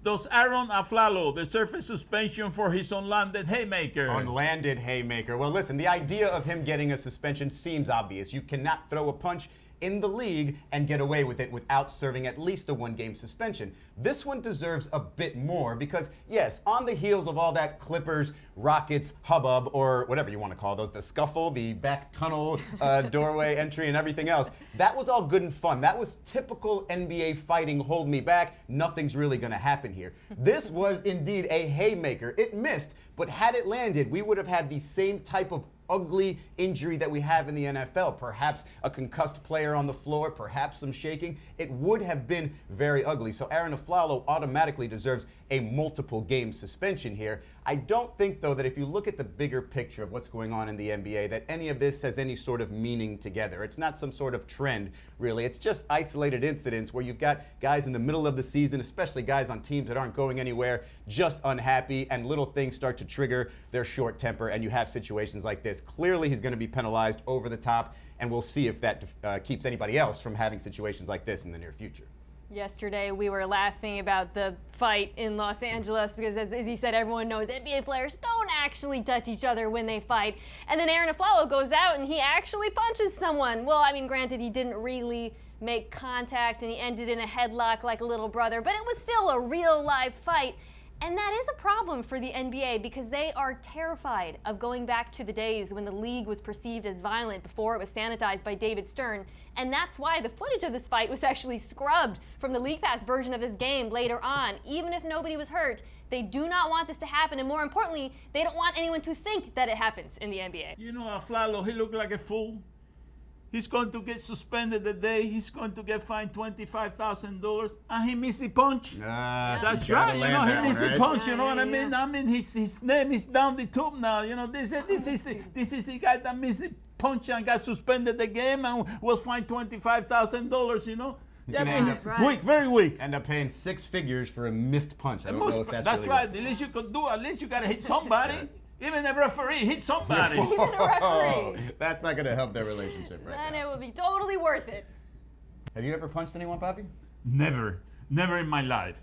does Arron Afflalo deserve a suspension for his unlanded haymaker? Unlanded haymaker. Well, listen, the idea of him getting a suspension seems obvious. You cannot throw a punch in the league and get away with it without serving at least a one-game suspension. This one deserves a bit more because, yes, on the heels of all that Clippers, Rockets, hubbub, or whatever you want to call those, the scuffle, the back tunnel doorway entry and everything else, that was all good and fun. That was typical NBA fighting, hold me back, nothing's really going to happen here. This was indeed a haymaker. It missed, but had it landed, we would have had the same type of ugly injury that we have in the NFL. Perhaps a concussed player on the floor, perhaps some shaking. It would have been very ugly. So Arron Afflalo automatically deserves a multiple game suspension here. I don't think, though, that if you look at the bigger picture of what's going on in the NBA, that any of this has any sort of meaning together. It's not some sort of trend, really. It's just isolated incidents where you've got guys in the middle of the season, especially guys on teams that aren't going anywhere, just unhappy, and little things start to trigger their short temper, and you have situations like this. Clearly, he's going to be penalized over the top, and we'll see if that keeps anybody else from having situations like this in the near future. Yesterday, we were laughing about the fight in Los Angeles because, as he said, everyone knows NBA players don't actually touch each other when they fight. And then Arron Afflalo goes out and he actually punches someone. Well, I mean, granted, he didn't really make contact and he ended in a headlock like a little brother, but it was still a real live fight. And that is a problem for the NBA because they are terrified of going back to the days when the league was perceived as violent before it was sanitized by David Stern. And that's why the footage of this fight was actually scrubbed from the League Pass version of this game later on. Even if nobody was hurt, they do not want this to happen. And more importantly, they don't want anyone to think that it happens in the NBA. You know, Afflalo, he looked like a fool. He's going to get suspended today. He's going to get fined $25,000, and he missed the punch. That's right. You know, he missed the punch. You know what I mean? I mean, his name is down the tube now. You know, this is the guy that missed the punch and got suspended the game and was fined $25,000. You know. Yeah, I mean, he's weak, very weak. End up paying six figures for a missed punch. I don't know if that's really right. The least you could do, at least you got to hit somebody. Even a referee hit somebody. Even a referee. That's not going to help their relationship right then now. It would be totally worth it. Have you ever punched anyone, Poppy? Never in my life.